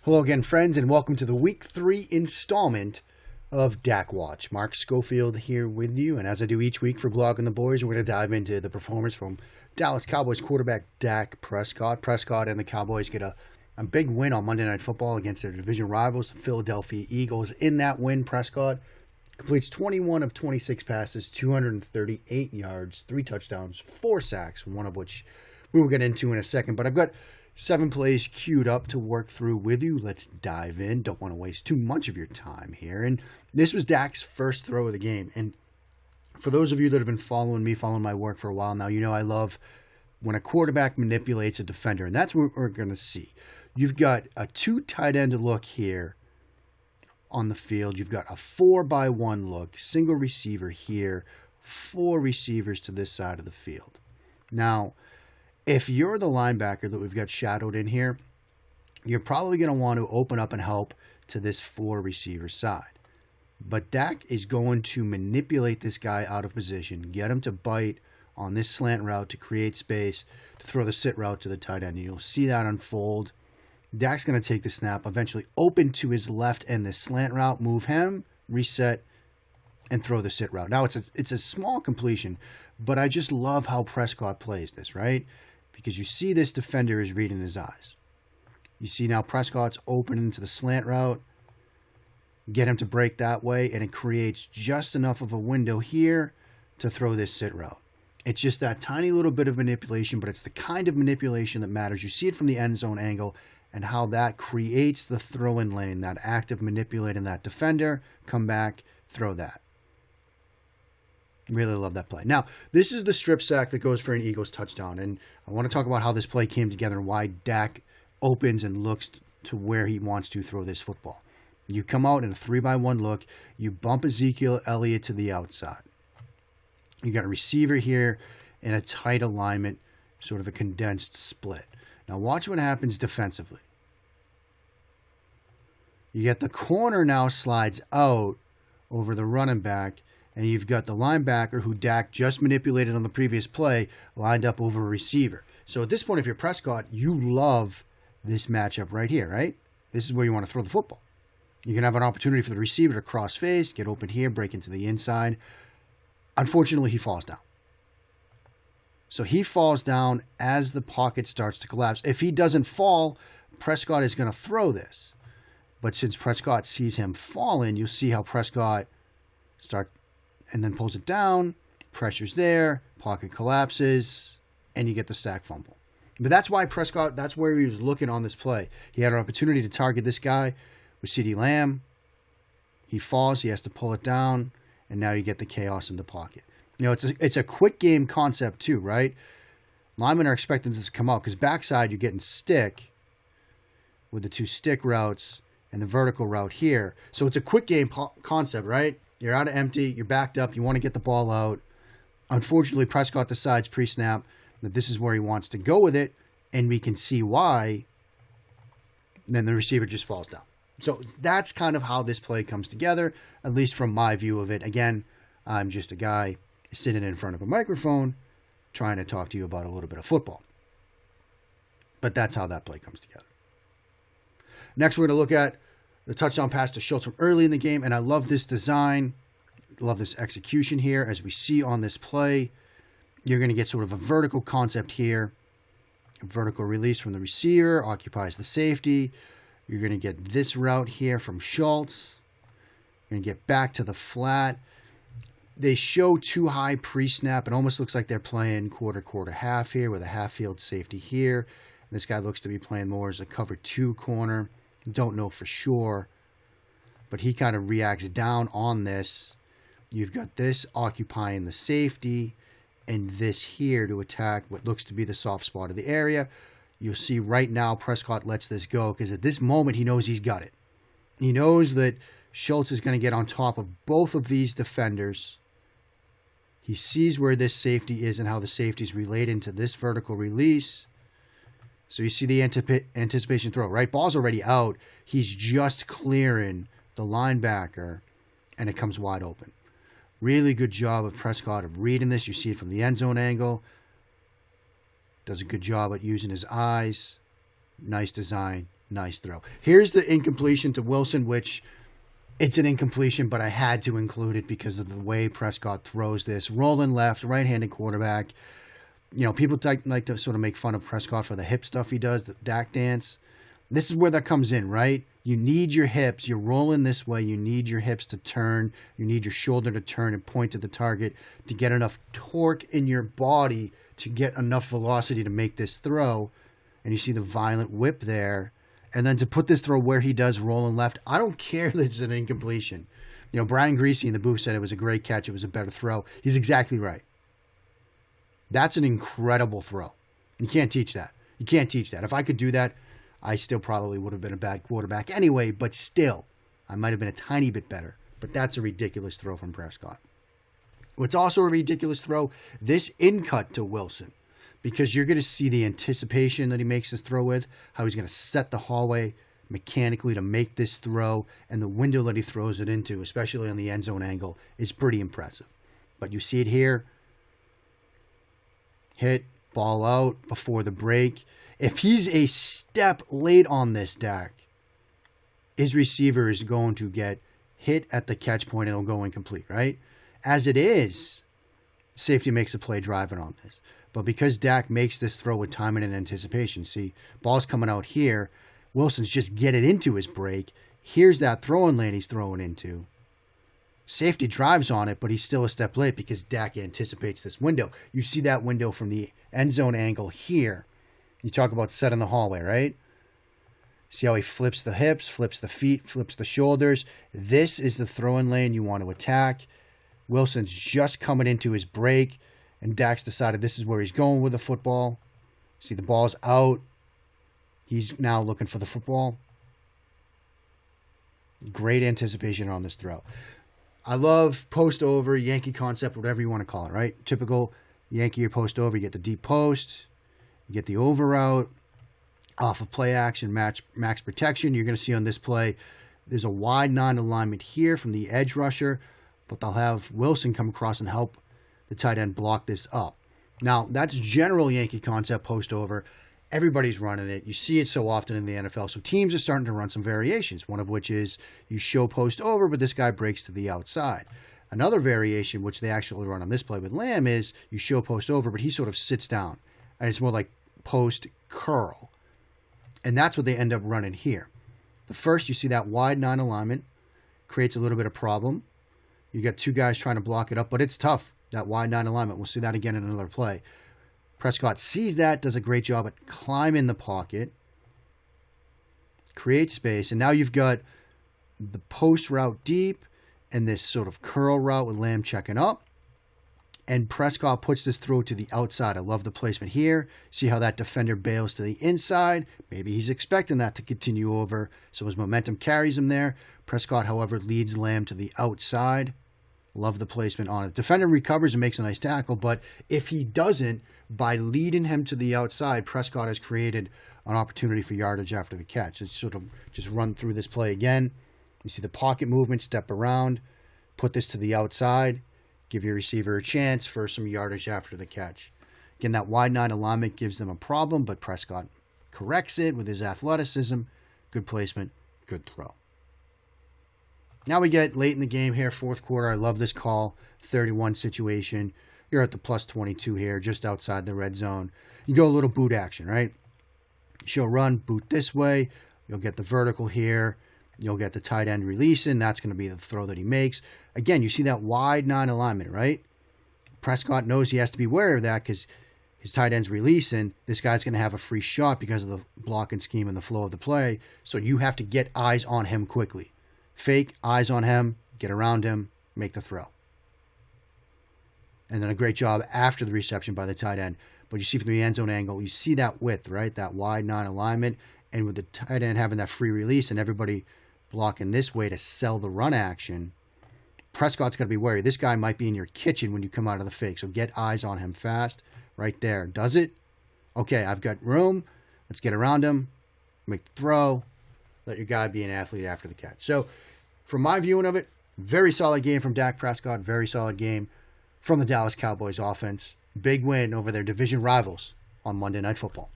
Hello again, friends, and welcome to the Week 3 installment of Dak Watch. Mark Schofield here with you, and as I do each week for Blogging the Boys, we're going to dive into the performance from Dallas Cowboys quarterback Dak Prescott. Prescott and the Cowboys get a big win on Monday Night Football against their division rivals, the Philadelphia Eagles. In that win, Prescott completes 21 of 26 passes, 238 yards, 3 touchdowns, 4 sacks, one of which we will get into in a second. But I've got 7 plays queued up to work through with you. Let's dive in. Don't want to waste too much of your time here. And this was Dak's first throw of the game. And for those of you that have been following my work for a while now, you know I love when a quarterback manipulates a defender. And that's what we're going to see. You've got a 2 tight end look here on the field. You've got a 4-by-1 look, single receiver here, 4 receivers to this side of the field. Now, if you're the linebacker that we've got shadowed in here, you're probably going to want to open up and help to this 4 receiver side. But Dak is going to manipulate this guy out of position, get him to bite on this slant route to create space, to throw the sit route to the tight end. And you'll see that unfold. Dak's going to take the snap, eventually open to his left and the slant route, move him, reset, and throw the sit route. Now, it's a small completion, but I just love how Prescott plays this, right? Because you see this defender is reading his eyes. You see now Prescott's open into the slant route. Get him to break that way, and it creates just enough of a window here to throw this sit route. It's just that tiny little bit of manipulation, but it's the kind of manipulation that matters. You see it from the end zone angle and how that creates the throw-in lane, that act of manipulating that defender, come back, throw that. Really love that play. Now, this is the strip sack that goes for an Eagles touchdown, and I want to talk about how this play came together and why Dak opens and looks to where he wants to throw this football. You come out in a 3-by-1 look. You bump Ezekiel Elliott to the outside. You got a receiver here in a tight alignment, sort of a condensed split. Now, watch what happens defensively. You get the corner now slides out over the running back, and you've got the linebacker who Dak just manipulated on the previous play lined up over a receiver. So at this point, if you're Prescott, you love this matchup right here, right? This is where you want to throw the football. You can have an opportunity for the receiver to cross face, get open here, break into the inside. Unfortunately, he falls down. So he falls down as the pocket starts to collapse. If he doesn't fall, Prescott is going to throw this. But since Prescott sees him falling, you'll see how Prescott and then pulls it down, pressure's there, pocket collapses, and you get the sack fumble. But that's why Prescott, that's where he was looking on this play. He had an opportunity to target this guy with CeeDee Lamb. He falls, he has to pull it down, and now you get the chaos in the pocket. You know, it's a quick game concept too, right? Linemen are expecting this to come out because backside you're getting stick with the 2 stick routes and the vertical route here. So it's a quick game concept, right? You're out of empty, you're backed up, you want to get the ball out. Unfortunately, Prescott decides pre-snap that this is where he wants to go with it, and we can see why. And then the receiver just falls down. So that's kind of how this play comes together, at least from my view of it. Again, I'm just a guy sitting in front of a microphone trying to talk to you about a little bit of football. But that's how that play comes together. Next, we're going to look at the touchdown pass to Schultz from early in the game, and I love this design. Love this execution here. As we see on this play, you're going to get sort of a vertical concept here. A vertical release from the receiver, occupies the safety. You're going to get this route here from Schultz. You're going to get back to the flat. They show too high pre-snap. It almost looks like they're playing quarter, half here with a half-field safety here. And this guy looks to be playing more as a cover 2 corner. Don't know for sure, but he kind of reacts down on this. You've got this occupying the safety and this here to attack what looks to be the soft spot of the area. You'll see right now Prescott lets this go because at this moment he knows he's got it. He knows that Schultz is going to get on top of both of these defenders. He sees where this safety is and how the safety is related to this vertical release. So you see the anticipation throw, right? Ball's already out. He's just clearing the linebacker, and it comes wide open. Really good job of Prescott of reading this. You see it from the end zone angle. Does a good job at using his eyes. Nice design. Nice throw. Here's the incompletion to Wilson, which it's an incompletion, but I had to include it because of the way Prescott throws this. Rolling left, right-handed quarterback. You know, people like to sort of make fun of Prescott for the hip stuff he does, the Dak dance. This is where that comes in, right? You need your hips. You're rolling this way. You need your hips to turn. You need your shoulder to turn and point to the target to get enough torque in your body to get enough velocity to make this throw. And you see the violent whip there. And then to put this throw where he does, rolling left, I don't care that it's an incompletion. You know, Brian Greasy in the booth said it was a great catch. It was a better throw. He's exactly right. That's an incredible throw. You can't teach that. You can't teach that. If I could do that, I still probably would have been a bad quarterback anyway, but still, I might have been a tiny bit better. But that's a ridiculous throw from Prescott. What's also a ridiculous throw, this in-cut to Wilson, because you're going to see the anticipation that he makes this throw with, how he's going to set the hallway mechanically to make this throw, and the window that he throws it into, especially on the end zone angle, is pretty impressive. But you see it here. Hit, ball out before the break. If he's a step late on this, Dak, his receiver is going to get hit at the catch point and it'll go incomplete, right? As it is, safety makes a play driving on this. But because Dak makes this throw with timing and anticipation, see, ball's coming out here. Wilson's just getting into his break. Here's that throwing lane he's throwing into. Safety drives on it, but he's still a step late because Dak anticipates this window. You see that window from the end zone angle here. You talk about setting the hallway, right? See how he flips the hips, flips the feet, flips the shoulders. This is the throwing lane you want to attack. Wilson's just coming into his break, and Dak's decided this is where he's going with the football. See, the ball's out. He's now looking for the football. Great anticipation on this throw. I love post over, Yankee concept, whatever you want to call it, right? Typical Yankee or post over. You get the deep post. You get the over route. Off of play action, max protection. You're going to see on this play, there's a wide non-alignment here from the edge rusher, but they'll have Wilson come across and help the tight end block this up. Now, that's general Yankee concept post over. Everybody's running it. You see it so often in the NFL. So teams are starting to run some variations, one of which is you show post over, but this guy breaks to the outside. Another variation, which they actually run on this play with Lamb, is you show post over, but he sort of sits down. And it's more like post curl. And that's what they end up running here. But first, you see that wide non-alignment creates a little bit of problem. You got two guys trying to block it up, but it's tough, that wide non-alignment. We'll see that again in another play. Prescott sees that, does a great job at climbing the pocket, creates space, and now you've got the post route deep and this sort of curl route with Lamb checking up. And Prescott puts this throw to the outside. I love the placement here. See how that defender bails to the inside. Maybe he's expecting that to continue over, so his momentum carries him there. Prescott, however, leads Lamb to the outside. Love the placement on it. Defender recovers and makes a nice tackle, but if he doesn't, by leading him to the outside, Prescott has created an opportunity for yardage after the catch. Let's sort of just run through this play again. You see the pocket movement, step around, put this to the outside, give your receiver a chance for some yardage after the catch. Again, that wide non-alignment gives them a problem, but Prescott corrects it with his athleticism. Good placement, good throw. Now we get late in the game here, fourth quarter. I love this call, 31 situation. You're at the plus 22 here, just outside the red zone. You go a little boot action, right? She'll run, boot this way. You'll get the vertical here. You'll get the tight end releasing. That's going to be the throw that he makes. Again, you see that wide non-alignment, right? Prescott knows he has to be aware of that because his tight end's releasing. This guy's going to have a free shot because of the blocking scheme and the flow of the play. So you have to get eyes on him quickly. Fake, eyes on him, get around him, make the throw. And then a great job after the reception by the tight end. But you see from the end zone angle, you see that width, right? That wide non-alignment. And with the tight end having that free release and everybody blocking this way to sell the run action, Prescott's got to be wary. This guy might be in your kitchen when you come out of the fake. So get eyes on him fast. Right there. Does it? Okay, I've got room. Let's get around him. Make the throw. Let your guy be an athlete after the catch. So from my viewing of it, very solid game from Dak Prescott. Very solid game from the Dallas Cowboys offense. Big win over their division rivals on Monday Night Football.